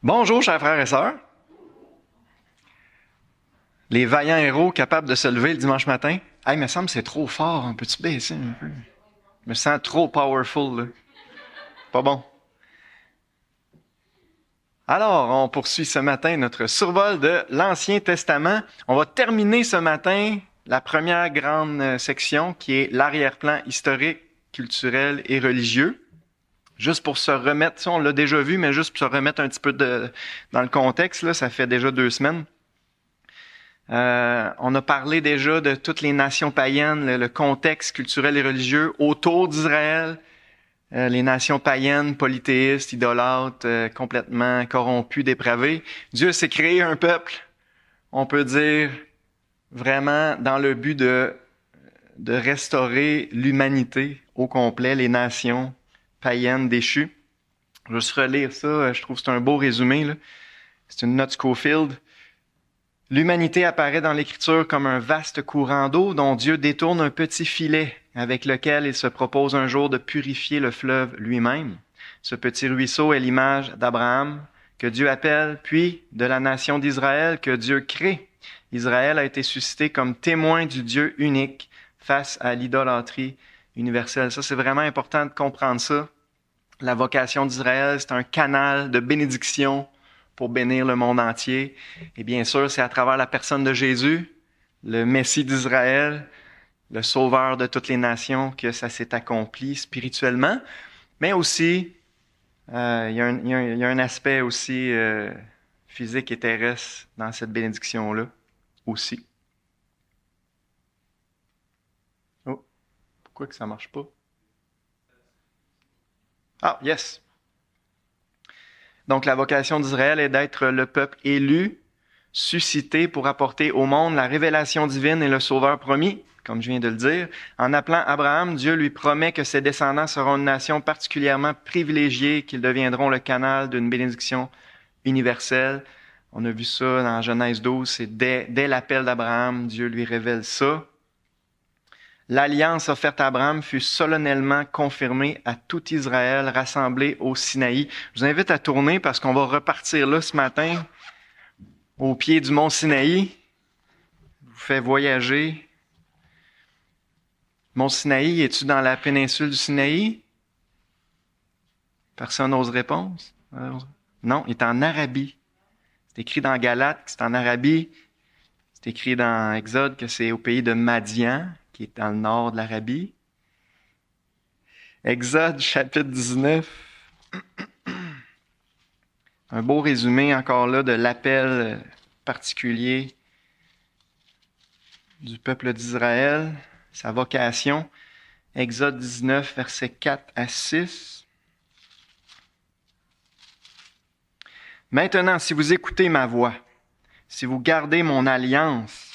Bonjour, chers frères et sœurs. Les vaillants héros capables de se lever le dimanche matin. Hey, il me semble que c'est trop fort. On peut-tu baisser un peu? Je me sens trop powerful, là. Pas bon. Alors, on poursuit ce matin notre survol de l'Ancien Testament. On va terminer ce matin la première grande section qui est l'arrière-plan historique, culturel et religieux. Juste pour se remettre, ça on l'a déjà vu, mais juste pour se remettre un petit peu dans le contexte, là, ça fait déjà 2 semaines. On a parlé déjà de toutes les nations païennes, le contexte culturel et religieux autour d'Israël, les nations païennes, polythéistes, idolâtres, complètement corrompus, dépravés. Dieu s'est créé un peuple, on peut dire, vraiment dans le but de restaurer l'humanité au complet, les nations païennes déchues. Je vais juste relire ça, je trouve que c'est un beau résumé, là. C'est une note Scofield. L'humanité apparaît dans l'Écriture comme un vaste courant d'eau dont Dieu détourne un petit filet avec lequel il se propose un jour de purifier le fleuve lui-même. Ce petit ruisseau est l'image d'Abraham que Dieu appelle, puis de la nation d'Israël que Dieu crée. Israël a été suscité comme témoin du Dieu unique face à l'idolâtrie universelle. Ça, c'est vraiment important de comprendre ça. La vocation d'Israël, c'est un canal de bénédiction pour bénir le monde entier. Et bien sûr, c'est à travers la personne de Jésus, le Messie d'Israël, le Sauveur de toutes les nations, que ça s'est accompli spirituellement. Mais aussi, il y a un aspect aussi physique et terrestre dans cette bénédiction-là aussi. Oh, pourquoi que ça marche pas? Ah, yes! Donc, la vocation d'Israël est d'être le peuple élu, suscité pour apporter au monde la révélation divine et le sauveur promis, comme je viens de le dire. En appelant Abraham, Dieu lui promet que ses descendants seront une nation particulièrement privilégiée, qu'ils deviendront le canal d'une bénédiction universelle. On a vu ça dans Genèse 12, c'est dès l'appel d'Abraham, Dieu lui révèle ça. L'alliance offerte à Abraham fut solennellement confirmée à tout Israël rassemblé au Sinaï. Je vous invite à tourner parce qu'on va repartir là ce matin, au pied du mont Sinaï. Je vous fais voyager. Mont Sinaï, es-tu dans la péninsule du Sinaï? Personne n'ose répondre? Non, il est en Arabie. C'est écrit dans Galates que c'est en Arabie. C'est écrit dans Exode que c'est au pays de Madian, qui est dans le nord de l'Arabie. Exode, chapitre 19. Un beau résumé encore là de l'appel particulier du peuple d'Israël, sa vocation. Exode 19, versets 4 à 6. Maintenant, si vous écoutez ma voix, si vous gardez mon alliance,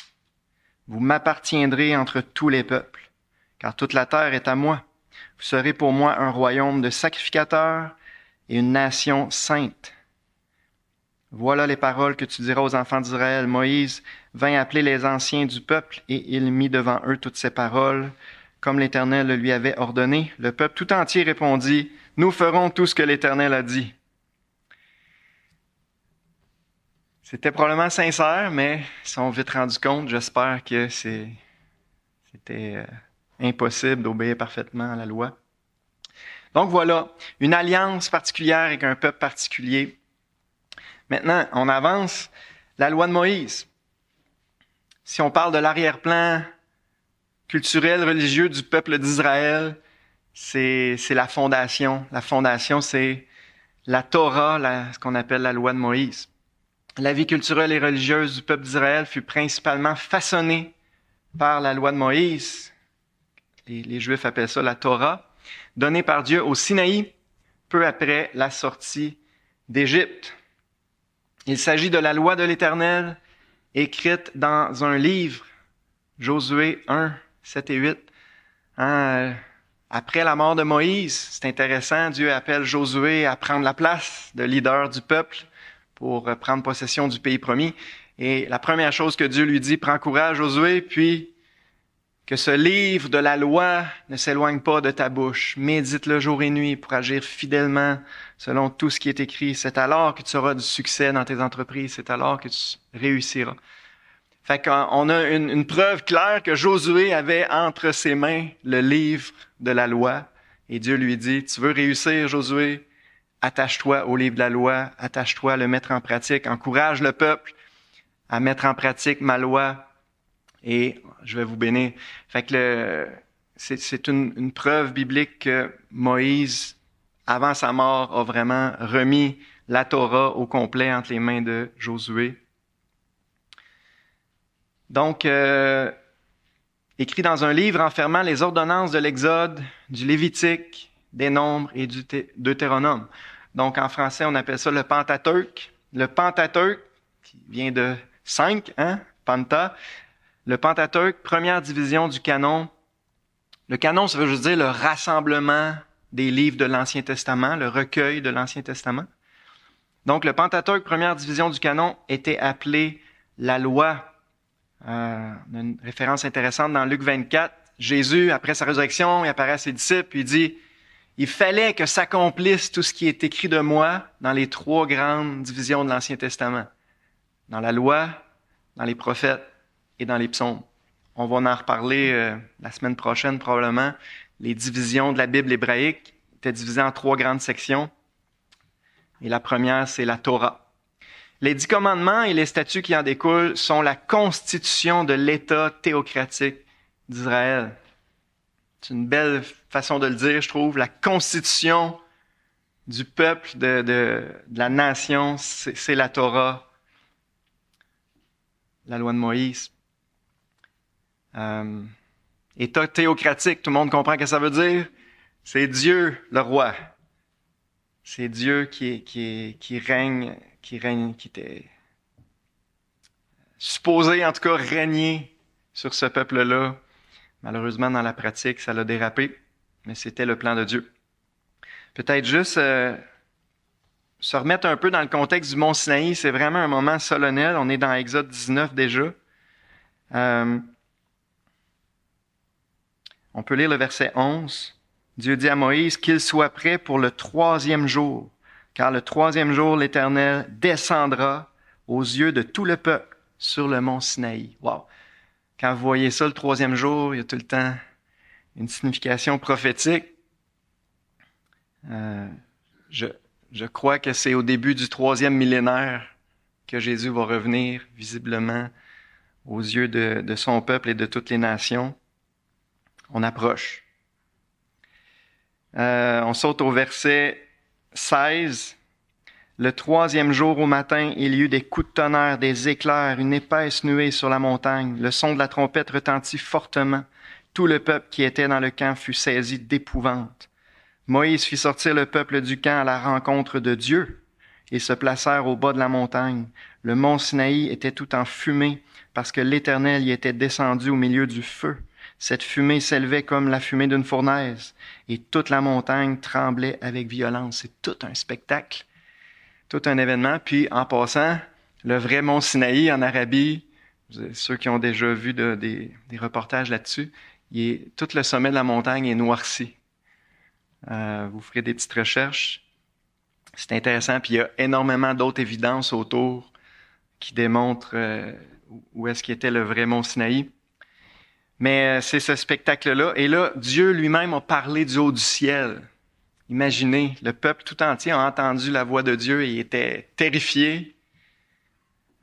vous m'appartiendrez entre tous les peuples, car toute la terre est à moi. Vous serez pour moi un royaume de sacrificateurs et une nation sainte. Voilà les paroles que tu diras aux enfants d'Israël. Moïse vint appeler les anciens du peuple et il mit devant eux toutes ces paroles, comme l'Éternel le lui avait ordonné. Le peuple tout entier répondit, « Nous ferons tout ce que l'Éternel a dit. » C'était probablement sincère, mais ils se sont vite rendus compte, j'espère que c'était impossible d'obéir parfaitement à la loi. Donc voilà, une alliance particulière avec un peuple particulier. Maintenant, on avance. La loi de Moïse. Si on parle de l'arrière-plan culturel, religieux du peuple d'Israël, c'est la fondation. La fondation, c'est la Torah, ce qu'on appelle la loi de Moïse. La vie culturelle et religieuse du peuple d'Israël fut principalement façonnée par la loi de Moïse. Les Juifs appellent ça la Torah, donnée par Dieu au Sinaï, peu après la sortie d'Égypte. Il s'agit de la loi de l'Éternel, écrite dans un livre, Josué 1, 7 et 8. Après la mort de Moïse, c'est intéressant, Dieu appelle Josué à prendre la place de leader du peuple pour prendre possession du pays promis. Et la première chose que Dieu lui dit, prends courage, Josué, puis Que ce livre de la loi ne s'éloigne pas de ta bouche. Médite-le jour et nuit pour agir fidèlement selon tout ce qui est écrit. C'est alors que tu auras du succès dans tes entreprises. C'est alors que tu réussiras. Fait qu'on a une preuve claire que Josué avait entre ses mains le livre de la loi. Et Dieu lui dit, tu veux réussir, Josué? Attache-toi au livre de la loi. Attache-toi à le mettre en pratique. Encourage le peuple à mettre en pratique ma loi. Et je vais vous bénir. Fait que c'est une preuve biblique que Moïse, avant sa mort, a vraiment remis la Torah au complet entre les mains de Josué. Donc, écrit dans un livre enfermant les ordonnances de l'Exode, du Lévitique, des Nombres et du Deutéronome. Donc, en français, on appelle ça le Pentateuque. Le Pentateuque, qui vient de 5, Panta. Le Pentateuque, première division du canon. Le canon, ça veut juste dire le rassemblement des livres de l'Ancien Testament, le recueil de l'Ancien Testament. Donc, le Pentateuque, première division du canon, était appelé la loi. On a une référence intéressante dans Luc 24. Jésus, après sa résurrection, il apparaît à ses disciples, puis il dit, « Il fallait que s'accomplisse tout ce qui est écrit de moi dans les 3 grandes divisions de l'Ancien Testament. Dans la loi, dans les prophètes, et dans les psaumes. » On va en reparler la semaine prochaine probablement. Les divisions de la Bible hébraïque étaient divisées en 3 grandes sections. Et la première, c'est la Torah. Les 10 commandements et les statuts qui en découlent sont la constitution de l'État théocratique d'Israël. C'est une belle façon de le dire, je trouve. La constitution du peuple, de la nation, c'est la Torah, la loi de Moïse. État théocratique, tout le monde comprend ce que ça veut dire? C'est Dieu, le roi. C'est Dieu qui règne, qui était supposé, en tout cas, régner sur ce peuple-là. Malheureusement, dans la pratique, ça l'a dérapé, mais c'était le plan de Dieu. Peut-être juste se remettre un peu dans le contexte du mont Sinaï, c'est vraiment un moment solennel. On est dans Exode 19 déjà. On peut lire le verset 11. Dieu dit à Moïse qu'il soit prêt pour le 3e jour, car le 3e jour, l'Éternel descendra aux yeux de tout le peuple sur le mont Sinaï. Wow! Quand vous voyez ça, le 3e jour, il y a tout le temps une signification prophétique. Je crois que c'est au début du 3e millénaire que Jésus va revenir visiblement aux yeux de son peuple et de toutes les nations. On approche. On saute au verset 16. Le 3e jour au matin, il y eut des coups de tonnerre, des éclairs, une épaisse nuée sur la montagne. Le son de la trompette retentit fortement. Tout le peuple qui était dans le camp fut saisi d'épouvante. Moïse fit sortir le peuple du camp à la rencontre de Dieu. Ils se placèrent au bas de la montagne. Le mont Sinaï était tout en fumée parce que l'Éternel y était descendu au milieu du feu. Cette fumée s'élevait comme la fumée d'une fournaise, et toute la montagne tremblait avec violence. C'est tout un spectacle, tout un événement. Puis, en passant, le vrai mont Sinaï en Arabie, ceux qui ont déjà vu des reportages là-dessus, tout le sommet de la montagne est noirci. Vous ferez des petites recherches. C'est intéressant. Puis, il y a énormément d'autres évidences autour qui démontrent où est-ce qu'était le vrai mont Sinaï. Mais c'est ce spectacle-là. Et là, Dieu lui-même a parlé du haut du ciel. Imaginez, le peuple tout entier a entendu la voix de Dieu et il était terrifié.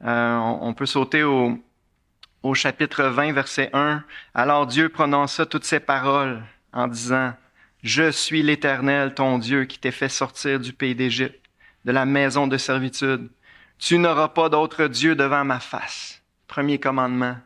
On peut sauter au chapitre 20, verset 1. Alors Dieu prononça toutes ces paroles en disant, « Je suis l'Éternel, ton Dieu, qui t'ai fait sortir du pays d'Égypte, de la maison de servitude. Tu n'auras pas d'autre Dieu devant ma face. » Premier commandement.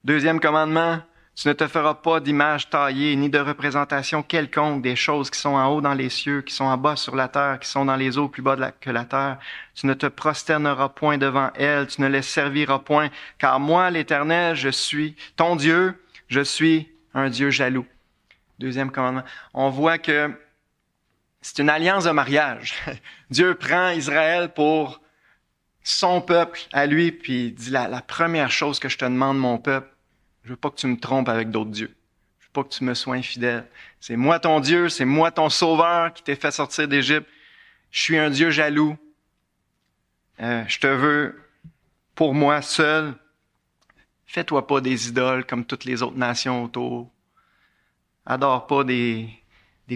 2e commandement, tu ne te feras pas d'image taillée, ni de représentation quelconque des choses qui sont en haut dans les cieux, qui sont en bas sur la terre, qui sont dans les eaux plus bas que la terre. Tu ne te prosterneras point devant elles, tu ne les serviras point, car moi, l'Éternel, je suis ton Dieu, je suis un Dieu jaloux. 2e commandement. On voit que c'est une alliance de mariage. Dieu prend Israël pour son peuple à lui, puis il dit la première chose que je te demande, mon peuple, Je veux pas que tu me trompes avec d'autres dieux. Je veux pas que tu me sois infidèle. C'est moi ton Dieu, c'est moi ton sauveur qui t'ai fait sortir d'Égypte. Je suis un Dieu jaloux. Je te veux pour moi seul. Fais-toi pas des idoles comme toutes les autres nations autour. Adore pas des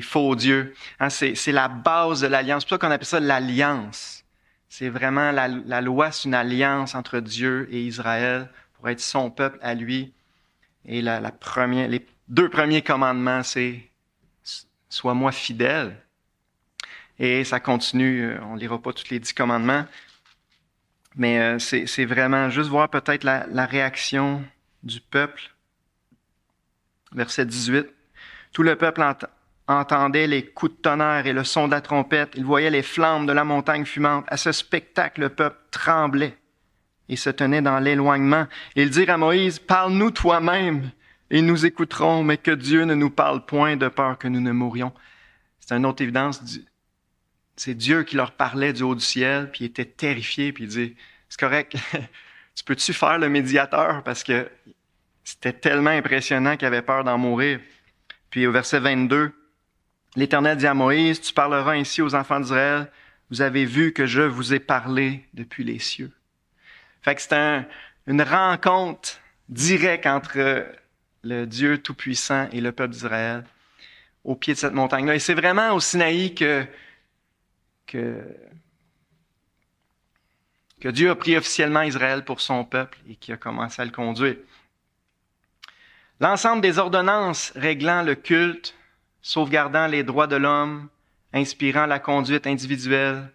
faux dieux. Hein, c'est la base de l'alliance. C'est pour ça qu'on appelle ça l'alliance. C'est vraiment la loi, c'est une alliance entre Dieu et Israël pour être son peuple à lui. Et les 2 premiers commandements, c'est « Sois-moi fidèle ». Et ça continue, on ne lira pas tous les 10 commandements, mais c'est vraiment juste voir peut-être la réaction du peuple. Verset 18. Tout le peuple entendait les coups de tonnerre et le son de la trompette. Il voyait les flammes de la montagne fumante. À ce spectacle, le peuple tremblait et se tenait dans l'éloignement. Ils dirent à Moïse, « Parle-nous toi-même, et nous écouterons, mais que Dieu ne nous parle point de peur que nous ne mourions. » C'est une autre évidence. C'est Dieu qui leur parlait du haut du ciel, puis il était terrifié, puis il dit, « C'est correct, tu peux-tu faire le médiateur? » Parce que c'était tellement impressionnant qu'il avait peur d'en mourir. Puis au verset 22, l'Éternel dit à Moïse, « Tu parleras ainsi aux enfants d'Israël, vous avez vu que je vous ai parlé depuis les cieux. » Fait que c'est une rencontre directe entre le Dieu Tout-Puissant et le peuple d'Israël au pied de cette montagne-là. Et c'est vraiment au Sinaï que Dieu a pris officiellement Israël pour son peuple et qui a commencé à le conduire. L'ensemble des ordonnances réglant le culte, sauvegardant les droits de l'homme, inspirant la conduite individuelle,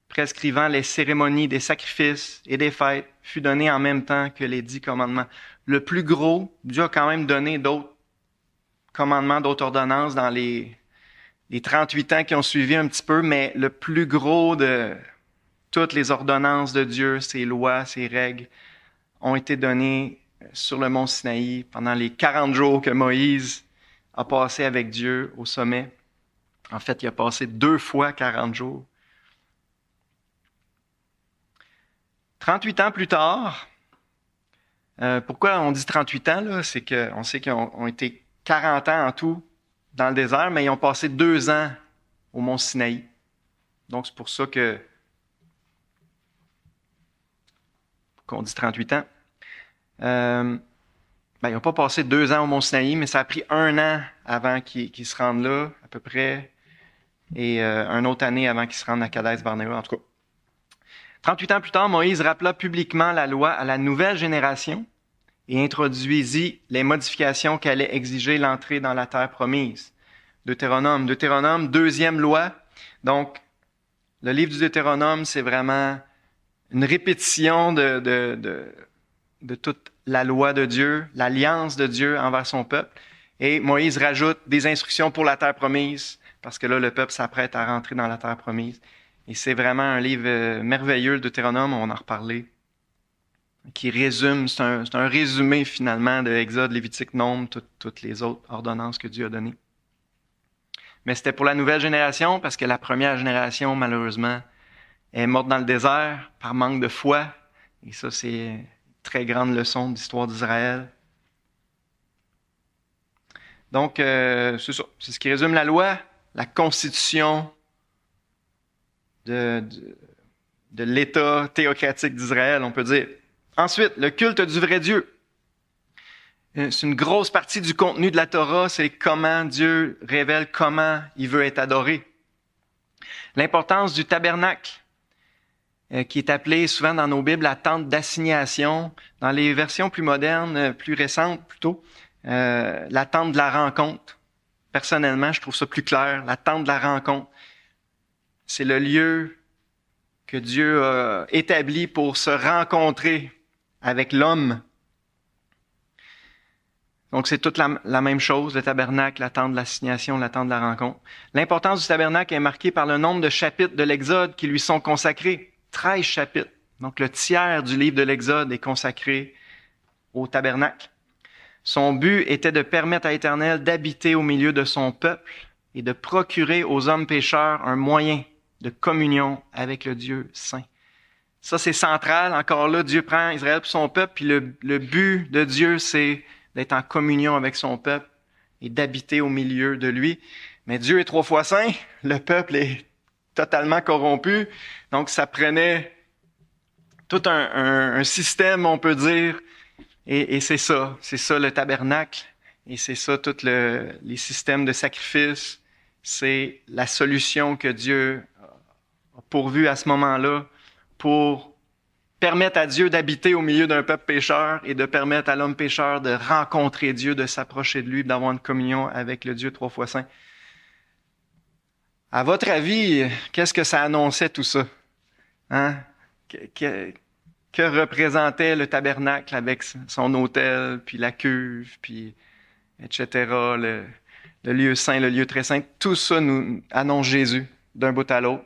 prescrivant les cérémonies des sacrifices et des fêtes, fut donné en même temps que les 10 commandements. Le plus gros, Dieu a quand même donné d'autres commandements, d'autres ordonnances dans les 38 ans qui ont suivi un petit peu, mais le plus gros de toutes les ordonnances de Dieu, ses lois, ses règles, ont été données sur le mont Sinaï pendant les 40 jours que Moïse a passé avec Dieu au sommet. En fait, il a passé 2 fois 40 jours. 38 ans plus tard, pourquoi on dit 38 ans, là? C'est qu'on sait qu'ils ont été 40 ans en tout dans le désert, mais ils ont passé 2 ans au mont Sinaï. Donc, c'est pour ça qu'on dit 38 ans. Ils n'ont pas passé 2 ans au mont Sinaï, mais ça a pris 1 an avant qu'ils se rendent là, à peu près, et une autre année avant qu'ils se rendent à Kadesh-Barnéa, en tout cas. 38 ans plus tard, Moïse rappela publiquement la loi à la nouvelle génération et introduisit les modifications qu'allait exiger l'entrée dans la terre promise. Deutéronome, 2e loi. Donc, le livre du Deutéronome, c'est vraiment une répétition de toute la loi de Dieu, l'alliance de Dieu envers son peuple. Et Moïse rajoute des instructions pour la terre promise, parce que là, le peuple s'apprête à rentrer dans la terre promise. Et c'est vraiment un livre merveilleux, le Deutéronome, on en reparlait, qui résume, c'est un résumé finalement de Exode, Lévitique, Nombre, toutes les autres ordonnances que Dieu a données. Mais c'était pour la nouvelle génération, parce que la première génération, malheureusement, est morte dans le désert par manque de foi. Et ça, c'est une très grande leçon de l'histoire d'Israël. Donc, c'est ça. C'est ce qui résume la loi, la constitution de l'État théocratique d'Israël, on peut dire. Ensuite, le culte du vrai Dieu. C'est une grosse partie du contenu de la Torah, c'est comment Dieu révèle comment il veut être adoré. L'importance du tabernacle, qui est appelé souvent dans nos Bibles la tente d'assignation. Dans les versions plus modernes, plus récentes plutôt, la tente de la rencontre. Personnellement, je trouve ça plus clair. La tente de la rencontre. C'est le lieu que Dieu a établi pour se rencontrer avec l'homme. Donc, c'est toute la même chose, le tabernacle, la tente de l'assignation, la tente de la rencontre. L'importance du tabernacle est marquée par le nombre de chapitres de l'Exode qui lui sont consacrés. 13 chapitres. Donc, le tiers du livre de l'Exode est consacré au tabernacle. Son but était de permettre à l'Éternel d'habiter au milieu de son peuple et de procurer aux hommes pécheurs un moyen de communion avec le Dieu saint. Ça, c'est central. Encore là, Dieu prend Israël pour son peuple, puis le but de Dieu, c'est d'être en communion avec son peuple et d'habiter au milieu de lui. Mais Dieu est 3 fois saint, le peuple est totalement corrompu, donc ça prenait tout un système, on peut dire, et c'est ça le tabernacle, et c'est ça tous les systèmes de sacrifice, c'est la solution que Dieu a pourvue à ce moment-là pour permettre à Dieu d'habiter au milieu d'un peuple pécheur et de permettre à l'homme pécheur de rencontrer Dieu, de s'approcher de lui, d'avoir une communion avec le Dieu 3 fois saint. À votre avis, qu'est-ce que ça annonçait tout ça? Hein? Que représentait le tabernacle avec son autel, puis la cuve, puis etc., le lieu saint, le lieu très saint? Tout ça nous annonce Jésus d'un bout à l'autre.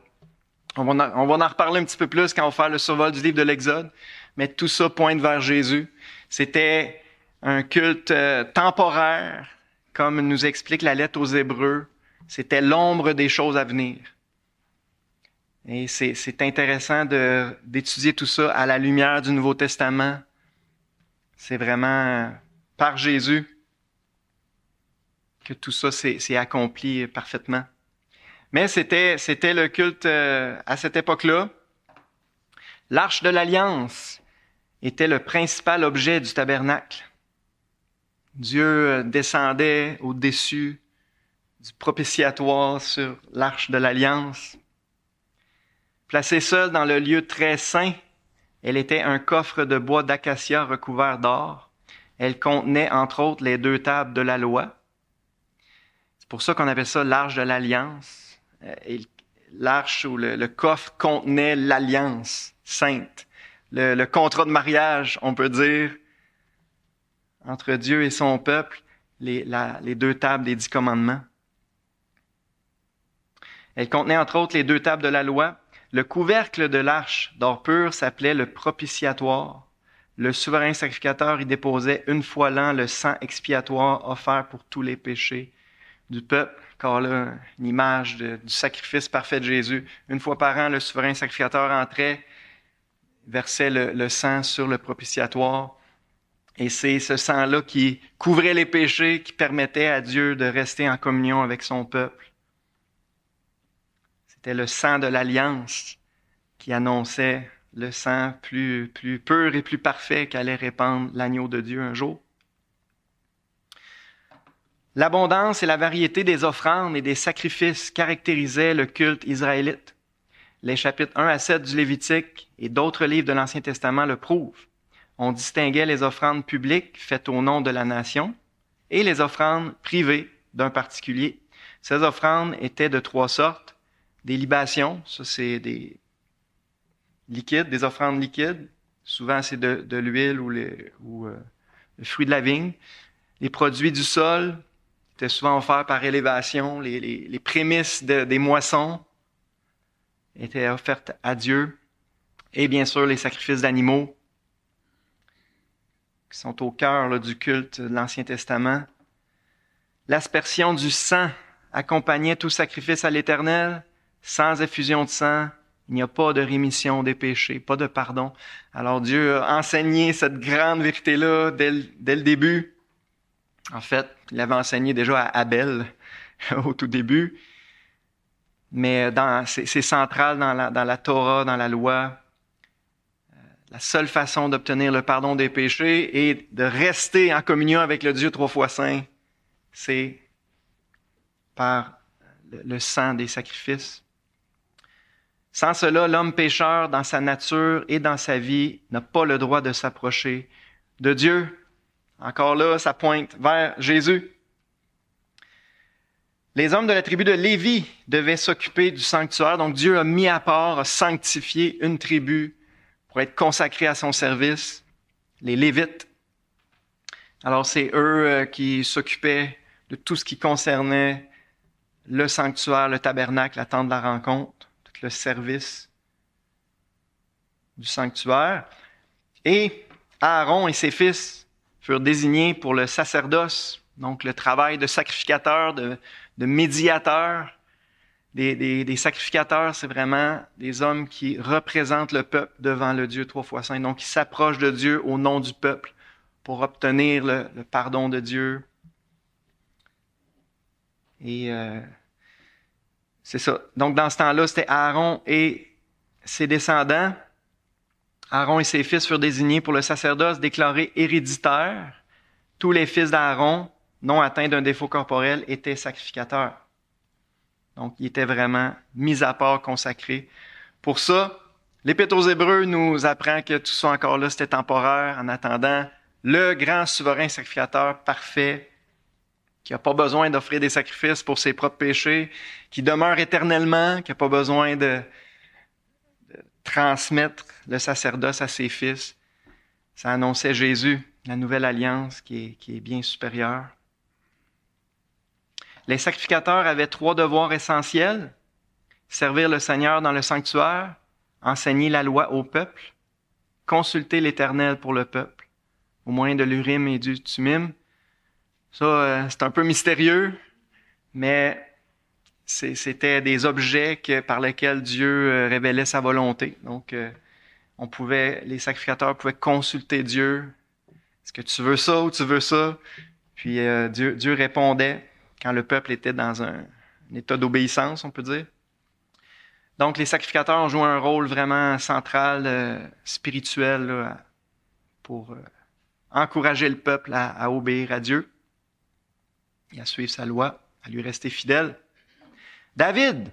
On va en reparler un petit peu plus quand on va faire le survol du livre de l'Exode, mais tout ça pointe vers Jésus. C'était un culte temporaire, comme nous explique la lettre aux Hébreux. C'était l'ombre des choses à venir. Et c'est intéressant d'étudier tout ça à la lumière du Nouveau Testament. C'est vraiment par Jésus que tout ça s'est accompli parfaitement. Mais c'était le culte à cette époque-là. L'Arche de l'Alliance était le principal objet du tabernacle. Dieu descendait au-dessus du propitiatoire sur l'Arche de l'Alliance. Placée seule dans le lieu très saint, elle était un coffre de bois d'acacia recouvert d'or. Elle contenait, entre autres, les 2 tables de la loi. C'est pour ça qu'on appelle ça l'Arche de l'Alliance. Et l'arche ou le coffre contenait l'alliance sainte, le contrat de mariage, on peut dire, entre Dieu et son peuple, les 2 tables des 10 commandements. Elle contenait entre autres les 2 tables de la loi. Le couvercle de l'arche d'or pur s'appelait le propitiatoire. Le souverain sacrificateur y déposait 1 fois l'an le sang expiatoire offert pour tous les péchés du peuple. Car là, une image du sacrifice parfait de Jésus. 1 fois par an, le souverain sacrificateur entrait, versait le sang sur le propitiatoire. Et c'est ce sang-là qui couvrait les péchés, qui permettait à Dieu de rester en communion avec son peuple. C'était le sang de l'Alliance qui annonçait le sang plus pur et plus parfait qu'allait répandre l'agneau de Dieu un jour. L'abondance et la variété des offrandes et des sacrifices caractérisaient le culte israélite. Les chapitres 1 à 7 du Lévitique et d'autres livres de l'Ancien Testament le prouvent. On distinguait les offrandes publiques faites au nom de la nation et les offrandes privées d'un particulier. Ces offrandes étaient de 3 sortes. Des libations, ça c'est des liquides, des offrandes liquides. Souvent c'est de l'huile ou le fruit de la vigne. Les produits du sol étaient souvent offerts par élévation. Les prémices des moissons étaient offertes à Dieu. Et bien sûr, les sacrifices d'animaux qui sont au cœur là, du culte de l'Ancien Testament. L'aspersion du sang accompagnait tout sacrifice à l'Éternel. Sans effusion de sang, il n'y a pas de rémission des péchés, pas de pardon. Alors Dieu a enseigné cette grande vérité-là dès le début. En fait, il l'avait enseigné déjà à Abel au tout début. Mais c'est central dans la Torah, dans la loi. La seule façon d'obtenir le pardon des péchés et de rester en communion avec le Dieu 3 fois saint, c'est par le sang des sacrifices. Sans cela, l'homme pécheur, dans sa nature et dans sa vie, n'a pas le droit de s'approcher de Dieu. Encore là, ça pointe vers Jésus. Les hommes de la tribu de Lévi devaient s'occuper du sanctuaire. Donc Dieu a mis à part, a sanctifié une tribu pour être consacrée à son service, les Lévites. Alors c'est eux qui s'occupaient de tout ce qui concernait le sanctuaire, le tabernacle, la tente de la rencontre, tout le service du sanctuaire. Et Aaron et ses fils furent désignés pour le sacerdoce, donc le travail de sacrificateur, de médiateur. Des sacrificateurs, c'est vraiment des hommes qui représentent le peuple devant le Dieu 3 fois saint. Donc, ils s'approchent de Dieu au nom du peuple, pour obtenir le pardon de Dieu. Et c'est ça. Donc, dans ce temps-là, c'était Aaron et ses descendants. Aaron et ses fils furent désignés pour le sacerdoce déclaré héréditaire. Tous les fils d'Aaron, non atteints d'un défaut corporel, étaient sacrificateurs. Donc, ils étaient vraiment mis à part, consacrés. Pour ça, l'Épître aux Hébreux nous apprend que tout ça encore là, c'était temporaire, en attendant le grand souverain sacrificateur parfait, qui n'a pas besoin d'offrir des sacrifices pour ses propres péchés, qui demeure éternellement, qui n'a pas besoin de transmettre le sacerdoce à ses fils. Ça annonçait Jésus, la nouvelle alliance qui est bien supérieure. Les sacrificateurs avaient 3 devoirs essentiels: servir le Seigneur dans le sanctuaire, enseigner la loi au peuple, consulter l'Éternel pour le peuple, au moyen de l'Urim et du Thummim. Ça, c'est un peu mystérieux, mais c'était des objets par lesquels Dieu révélait sa volonté. Donc, les sacrificateurs pouvaient consulter Dieu. Est-ce que tu veux ça ou tu veux ça? Puis Dieu répondait quand le peuple était dans un état d'obéissance, on peut dire. Donc, les sacrificateurs ont joué un rôle vraiment central, spirituel, là, pour encourager le peuple à obéir à Dieu et à suivre sa loi, à lui rester fidèle. David,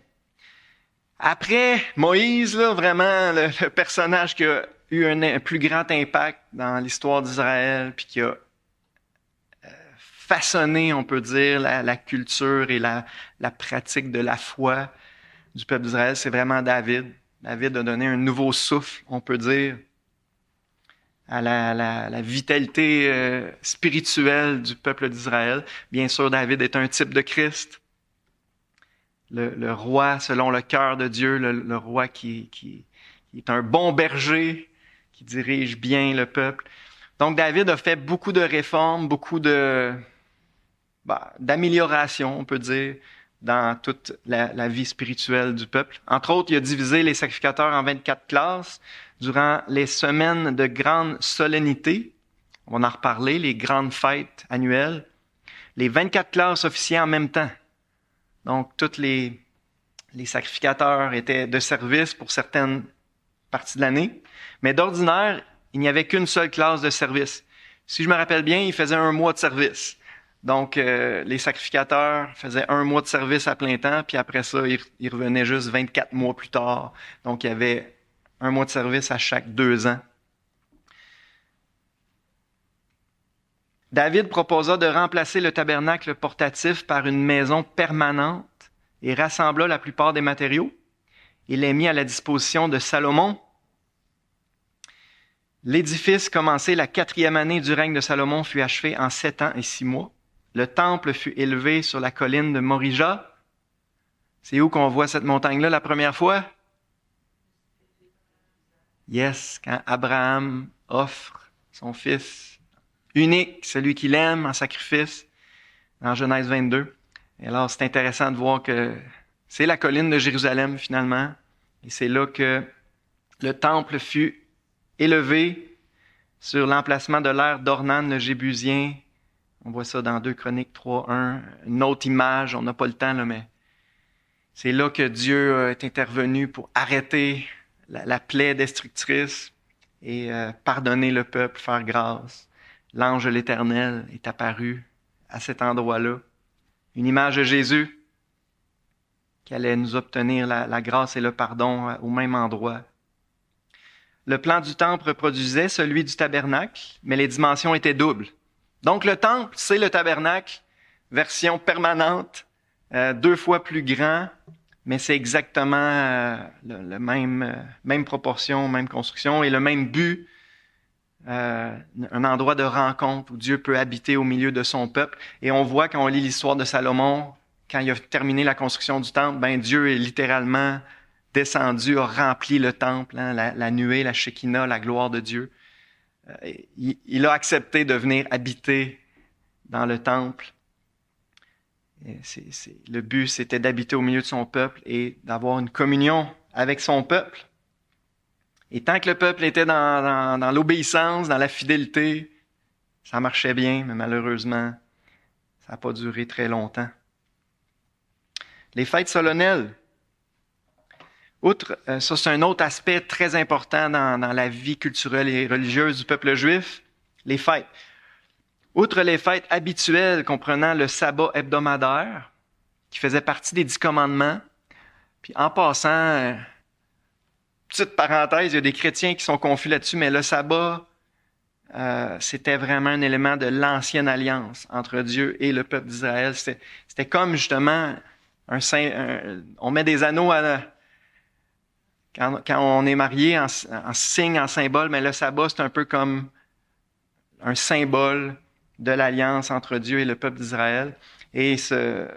après Moïse, là, vraiment le personnage qui a eu un plus grand impact dans l'histoire d'Israël, puis qui a façonné, on peut dire, la culture et la pratique de la foi du peuple d'Israël, c'est vraiment David. David a donné un nouveau souffle, on peut dire, à la vitalité spirituelle du peuple d'Israël. Bien sûr, David est un type de Christ. Le roi selon le cœur de Dieu, le roi qui est un bon berger, qui dirige bien le peuple. Donc, David a fait beaucoup de réformes, beaucoup d'améliorations, on peut dire, dans toute la vie spirituelle du peuple. Entre autres, il a divisé les sacrificateurs en 24 classes durant les semaines de grande solennité. On va en reparler, les grandes fêtes annuelles. Les 24 classes officiaient en même temps. Donc, tous les sacrificateurs étaient de service pour certaines parties de l'année. Mais d'ordinaire, il n'y avait qu'une seule classe de service. Si je me rappelle bien, ils faisaient 1 mois de service. Donc, les sacrificateurs faisaient 1 mois de service à plein temps, puis après ça, ils revenaient juste 24 mois plus tard. Donc, il y avait 1 mois de service à chaque 2 ans. David proposa de remplacer le tabernacle portatif par une maison permanente et rassembla la plupart des matériaux. Il les mit à la disposition de Salomon. L'édifice, commencé la 4e année du règne de Salomon, fut achevé en 7 ans et 6 mois. Le temple fut élevé sur la colline de Morija. C'est où qu'on voit cette montagne-là la première fois? Yes, quand Abraham offre son fils unique, celui qu'il aime en sacrifice, dans Genèse 22. Et alors, c'est intéressant de voir que c'est la colline de Jérusalem, finalement. Et c'est là que le temple fut élevé sur l'emplacement de l'ère d'Ornan le Jébusien. On voit ça dans 2 Chroniques 3:1. Une autre image, on n'a pas le temps, là, mais c'est là que Dieu est intervenu pour arrêter la plaie destructrice et pardonner le peuple, faire grâce. L'ange de l'Éternel est apparu à cet endroit-là. Une image de Jésus qui allait nous obtenir la grâce et le pardon au même endroit. Le plan du temple reproduisait celui du tabernacle, mais les dimensions étaient doubles. Donc le temple, c'est le tabernacle, version permanente, 2 fois plus grand, mais c'est exactement le même proportion, même construction et le même but. Un endroit de rencontre où Dieu peut habiter au milieu de son peuple. Et on voit quand on lit l'histoire de Salomon, quand il a terminé la construction du temple, Dieu est littéralement descendu, a rempli le temple, hein, la nuée, la Shekinah, la gloire de Dieu. Il a accepté de venir habiter dans le temple. Et le but, c'était d'habiter au milieu de son peuple et d'avoir une communion avec son peuple. Et tant que le peuple était dans l'obéissance, dans la fidélité, Ça marchait bien, mais malheureusement, ça n'a pas duré très longtemps. Les fêtes solennelles. Outre, ça c'est un autre aspect très important dans la vie culturelle et religieuse du peuple juif, les fêtes. Outre les fêtes habituelles comprenant le sabbat hebdomadaire, qui faisait partie des 10 commandements, puis en passant, petite parenthèse, il y a des chrétiens qui sont confus là-dessus, mais le sabbat, c'était vraiment un élément de l'ancienne alliance entre Dieu et le peuple d'Israël. C'était comme justement on met des anneaux quand on est marié en signe, en symbole, mais le sabbat, c'est un peu comme un symbole de l'alliance entre Dieu et le peuple d'Israël. Et ce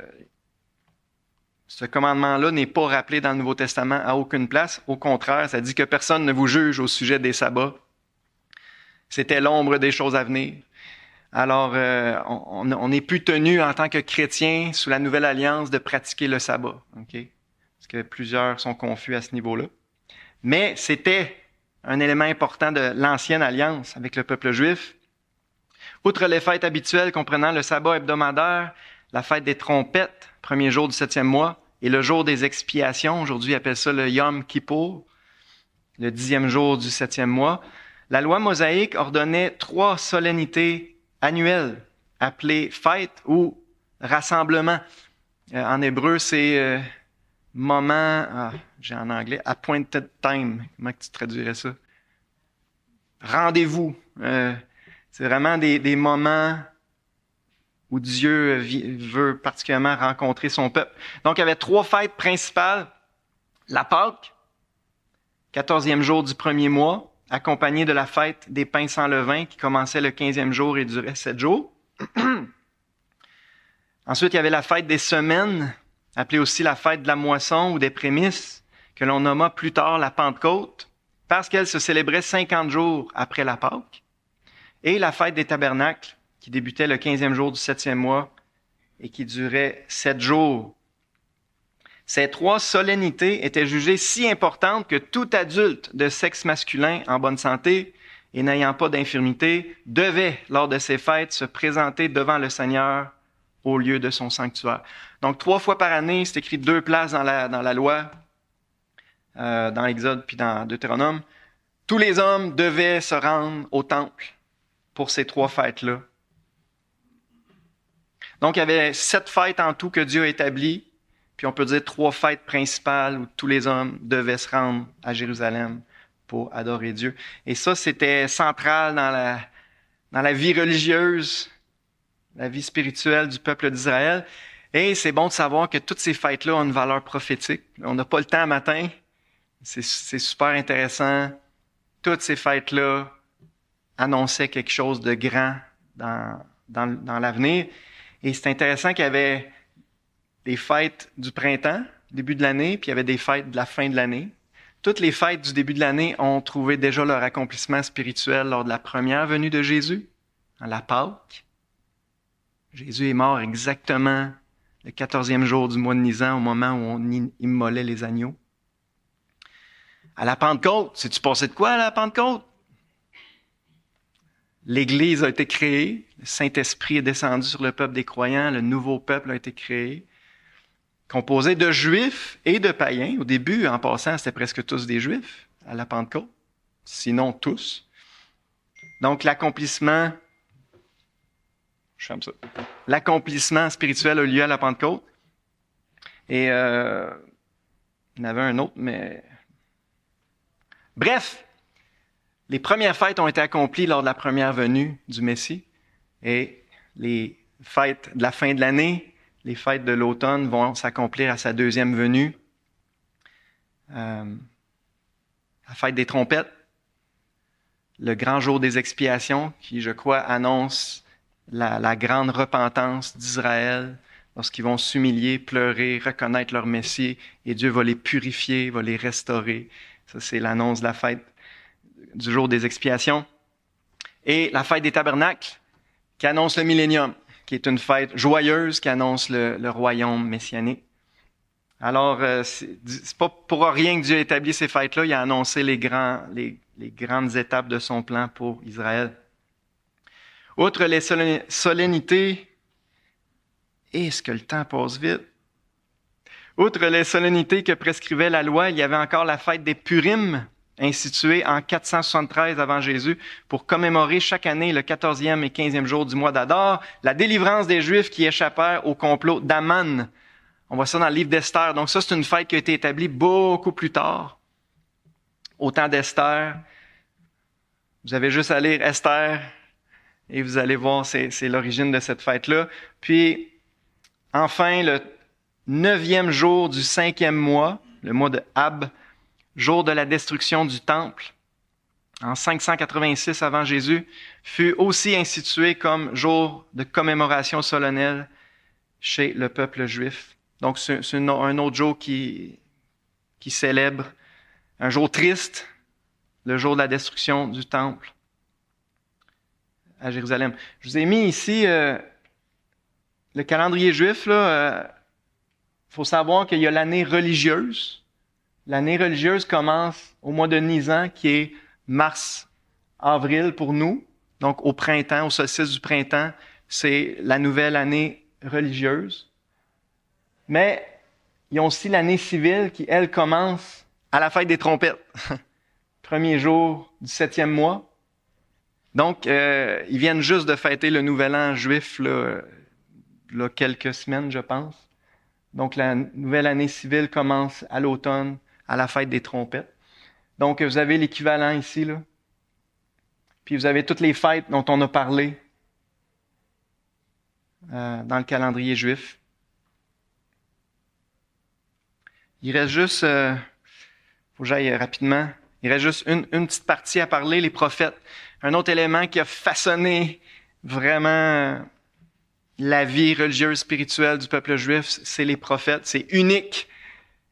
commandement-là n'est pas rappelé dans le Nouveau Testament à aucune place. Au contraire, ça dit que personne ne vous juge au sujet des sabbats. C'était l'ombre des choses à venir. Alors, on n'est plus tenu en tant que chrétien sous la nouvelle alliance de pratiquer le sabbat. Okay? Parce que plusieurs sont confus à ce niveau-là. Mais c'était un élément important de l'ancienne alliance avec le peuple juif. Outre les fêtes habituelles comprenant le sabbat hebdomadaire, la fête des trompettes, premier jour du 7e mois, et le jour des expiations, aujourd'hui ils appellent ça le Yom Kippour, le 10e jour du 7e mois, la loi mosaïque ordonnait 3 solennités annuelles, appelées fêtes ou rassemblements. En hébreu, c'est moment, j'ai en anglais, appointed time. Comment tu traduirais ça? Rendez-vous. C'est vraiment des moments où Dieu veut particulièrement rencontrer son peuple. Donc, il y avait 3 fêtes principales. La Pâque, 14e jour du premier mois, accompagnée de la fête des pains sans levain qui commençait le 15e jour et durait 7 jours. Ensuite, il y avait la fête des semaines, appelée aussi la fête de la moisson ou des prémices, que l'on nomma plus tard la Pentecôte, parce qu'elle se célébrait 50 jours après la Pâque. Et la fête des tabernacles, qui débutait le 15e jour du 7e mois et qui durait 7 jours. Ces 3 solennités étaient jugées si importantes que tout adulte de sexe masculin en bonne santé et n'ayant pas d'infirmité devait, lors de ces fêtes, se présenter devant le Seigneur au lieu de son sanctuaire. Donc, 3 fois par année, c'est écrit 2 places dans la loi, dans Exode puis dans Deutéronome. Tous les hommes devaient se rendre au temple pour ces 3 fêtes-là. Donc, il y avait 7 fêtes en tout que Dieu a établies, puis on peut dire 3 fêtes principales où tous les hommes devaient se rendre à Jérusalem pour adorer Dieu. Et ça, c'était central dans la vie religieuse, la vie spirituelle du peuple d'Israël. Et c'est bon de savoir que toutes ces fêtes-là ont une valeur prophétique. On n'a pas le temps matin. C'est super intéressant. Toutes ces fêtes-là annonçaient quelque chose de grand dans l'avenir. Et c'est intéressant qu'il y avait des fêtes du printemps, début de l'année, puis il y avait des fêtes de la fin de l'année. Toutes les fêtes du début de l'année ont trouvé déjà leur accomplissement spirituel lors de la première venue de Jésus, à la Pâque. Jésus est mort exactement le 14e jour du mois de Nisan, au moment où on immolait les agneaux. À la Pentecôte, sais-tu passé de quoi à la Pentecôte? L'Église a été créée, le Saint-Esprit est descendu sur le peuple des croyants, le nouveau peuple a été créé, composé de Juifs et de païens. Au début, en passant, c'était presque tous des Juifs à la Pentecôte, sinon tous. Donc, l'accomplissement spirituel a eu lieu à la Pentecôte. Et il y en avait un autre, mais... Bref, les premières fêtes ont été accomplies lors de la première venue du Messie. Et les fêtes de la fin de l'année, les fêtes de l'automne vont s'accomplir à sa deuxième venue. La fête des trompettes, le grand jour des expiations, qui, je crois, annonce la grande repentance d'Israël lorsqu'ils vont s'humilier, pleurer, reconnaître leur Messie, et Dieu va les purifier, va les restaurer. Ça, c'est l'annonce de la fête du jour des expiations. Et la fête des tabernacles, qui annonce le millénium, qui est une fête joyeuse qui annonce le royaume messianique. Alors, c'est pas pour rien que Dieu a établi ces fêtes-là, il a annoncé les grandes étapes de son plan pour Israël. Outre les solennités, est-ce que le temps passe vite? Outre les solennités que prescrivait la loi, il y avait encore la fête des Purim, instituée en 473 avant Jésus, pour commémorer chaque année le 14e et 15e jour du mois d'Adar, la délivrance des Juifs qui échappèrent au complot d'Aman. On voit ça dans le livre d'Esther. Donc ça, c'est une fête qui a été établie beaucoup plus tard, au temps d'Esther. Vous avez juste à lire Esther et vous allez voir, c'est l'origine de cette fête-là. Puis, enfin, le 9e jour du 5e mois, le mois de Ab, jour de la destruction du temple, en 586 avant Jésus, fut aussi institué comme jour de commémoration solennelle chez le peuple juif. Donc, c'est un autre jour qui célèbre un jour triste, le jour de la destruction du temple à Jérusalem. Je vous ai mis ici le calendrier juif. Faut savoir qu'il y a l'année religieuse. L'année religieuse commence au mois de Nisan, qui est mars-avril pour nous. Donc, au printemps, au solstice du printemps, c'est la nouvelle année religieuse. Mais il y a aussi l'année civile qui, elle, commence à la fête des trompettes. Premier jour du 7e mois. Donc, ils viennent juste de fêter le nouvel an juif, là, quelques semaines, je pense. Donc, la nouvelle année civile commence à l'automne, à la fête des trompettes. Donc, vous avez l'équivalent ici, là. Puis, vous avez toutes les fêtes dont on a parlé dans le calendrier juif. Il reste juste, faut que j'aille rapidement, il reste juste une petite partie à parler, les prophètes. Un autre élément qui a façonné vraiment la vie religieuse, spirituelle du peuple juif, c'est les prophètes. C'est unique.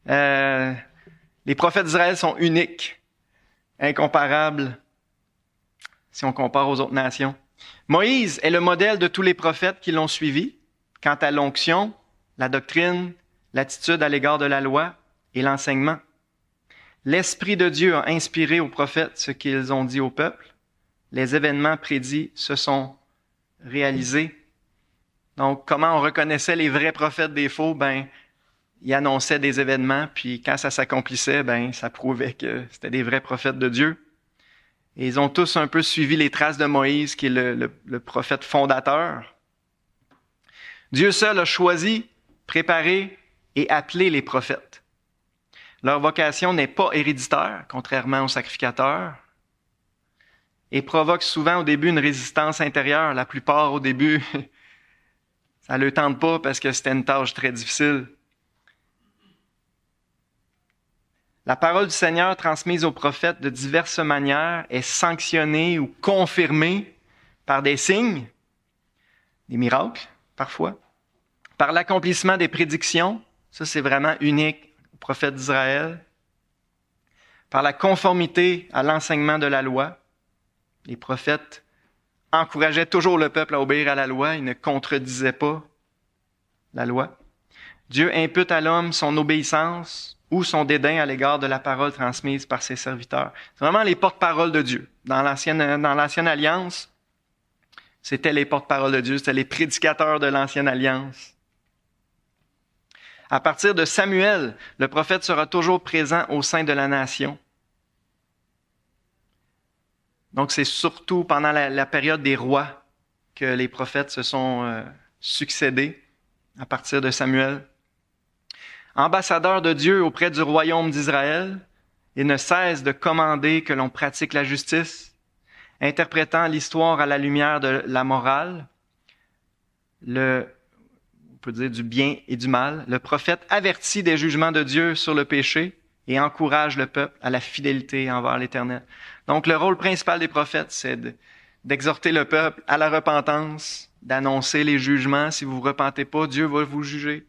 Les prophètes d'Israël sont uniques, incomparables, si on compare aux autres nations. Moïse est le modèle de tous les prophètes qui l'ont suivi quant à l'onction, la doctrine, l'attitude à l'égard de la loi et l'enseignement. L'Esprit de Dieu a inspiré aux prophètes ce qu'ils ont dit au peuple. Les événements prédits se sont réalisés. Donc, comment on reconnaissait les vrais prophètes des faux? Ben, ils annonçaient des événements, puis quand ça s'accomplissait, ben, ça prouvait que c'était des vrais prophètes de Dieu. Et ils ont tous un peu suivi les traces de Moïse, qui est le prophète fondateur. Dieu seul a choisi, préparé et appelé les prophètes. Leur vocation n'est pas héréditaire, contrairement aux sacrificateurs, et provoque souvent au début une résistance intérieure. La plupart, au début, ça ne le tente pas parce que c'était une tâche très difficile. La parole du Seigneur transmise aux prophètes de diverses manières est sanctionnée ou confirmée par des signes, des miracles parfois, par l'accomplissement des prédictions, ça c'est vraiment unique aux prophètes d'Israël, par la conformité à l'enseignement de la loi. Les prophètes encourageaient toujours le peuple à obéir à la loi, ils ne contredisaient pas la loi. Dieu impute à l'homme son obéissance ou son dédain à l'égard de la parole transmise par ses serviteurs. C'est vraiment les porte-paroles de Dieu. Dans l'ancienne alliance, c'était les porte-paroles de Dieu, c'était les prédicateurs de l'ancienne alliance. À partir de Samuel, le prophète sera toujours présent au sein de la nation. Donc, c'est surtout pendant la période des rois que les prophètes se sont succédés à partir de Samuel. Ambassadeur de Dieu auprès du royaume d'Israël, il ne cesse de commander que l'on pratique la justice, interprétant l'histoire à la lumière de la morale, on peut dire du bien et du mal. Le prophète avertit des jugements de Dieu sur le péché et encourage le peuple à la fidélité envers l'Éternel. Donc, le rôle principal des prophètes, c'est d'exhorter le peuple à la repentance, d'annoncer les jugements. Si vous ne vous repentez pas, Dieu va vous juger.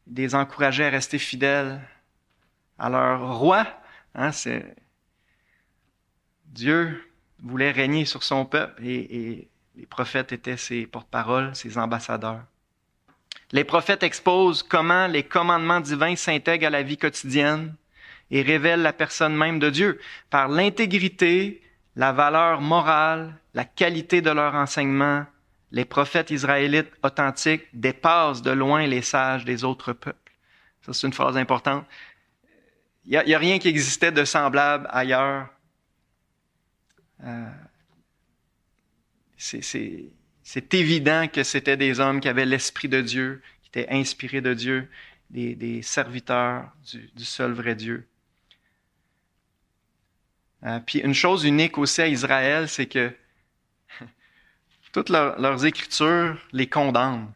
De les encourager à rester fidèles à leur roi. Dieu voulait régner sur son peuple et les prophètes étaient ses porte-paroles, ses ambassadeurs. Les prophètes exposent comment les commandements divins s'intègrent à la vie quotidienne et révèlent la personne même de Dieu par l'intégrité, la valeur morale, la qualité de leur enseignement les prophètes israélites authentiques dépassent de loin les sages des autres peuples. Ça, c'est une phrase importante. Il y a rien qui existait de semblable ailleurs. C'est évident que c'était des hommes qui avaient l'Esprit de Dieu, qui étaient inspirés de Dieu, des serviteurs du seul vrai Dieu. Puis une chose unique aussi à Israël, c'est que toutes leurs écritures les condamnent.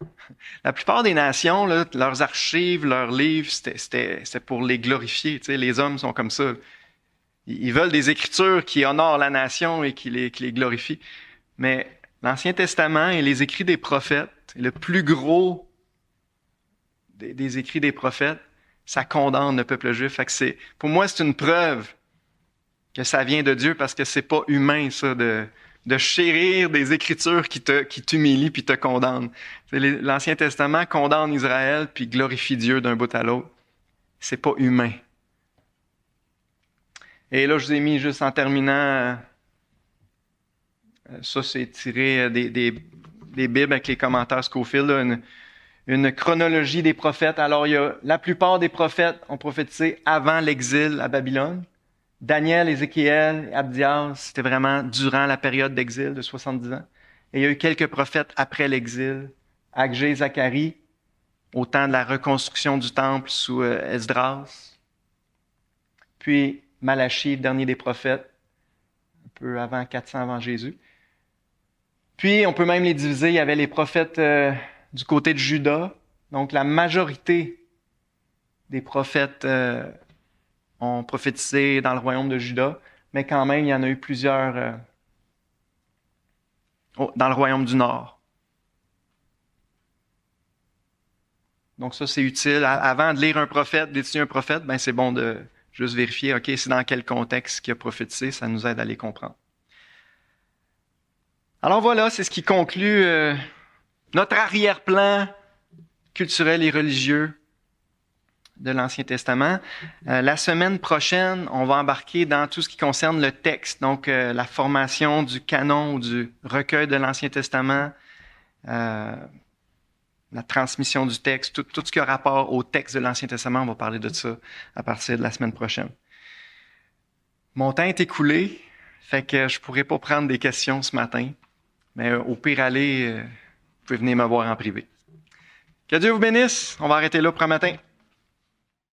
La plupart des nations, là, leurs archives, leurs livres, c'était pour les glorifier. Tu sais, les hommes sont comme ça. Ils veulent des écritures qui honorent la nation et qui les glorifient. Mais l'Ancien Testament et les écrits des prophètes, le plus gros des écrits des prophètes, ça condamne le peuple juif. Fait que pour moi, c'est une preuve que ça vient de Dieu parce que c'est pas humain, ça, de chérir des écritures qui t'humilient puis te condamnent. L'Ancien Testament condamne Israël puis glorifie Dieu d'un bout à l'autre. C'est pas humain. Et là, je vous ai mis juste en terminant, ça c'est tiré des Bibles avec les commentaires Scofield, là, une chronologie des prophètes. Alors, la plupart des prophètes ont prophétisé avant l'exil à Babylone. Daniel, Ézéchiel, Abdias, c'était vraiment durant la période d'exil de 70 ans. Et il y a eu quelques prophètes après l'exil. Agé, Zacharie, au temps de la reconstruction du temple sous Esdras. Puis Malachie, le dernier des prophètes, un peu avant 400 avant Jésus. Puis on peut même les diviser. Il y avait les prophètes du côté de Juda. Donc la majorité des prophètes ont prophétisé dans le royaume de Juda, mais quand même, il y en a eu plusieurs dans le royaume du Nord. Donc ça, c'est utile. Avant de lire un prophète, d'étudier un prophète, ben c'est bon de juste vérifier, OK, c'est dans quel contexte qu'il a prophétisé, ça nous aide à les comprendre. Alors voilà, c'est ce qui conclut notre arrière-plan culturel et religieux de l'Ancien Testament. La semaine prochaine, on va embarquer dans tout ce qui concerne le texte, donc la formation du canon ou du recueil de l'Ancien Testament, la transmission du texte, tout ce qui a rapport au texte de l'Ancien Testament, on va parler de ça à partir de la semaine prochaine. Mon temps est écoulé, fait que je pourrais pas prendre des questions ce matin, mais au pire aller, vous pouvez venir me voir en privé. Que Dieu vous bénisse, on va arrêter là pour un matin.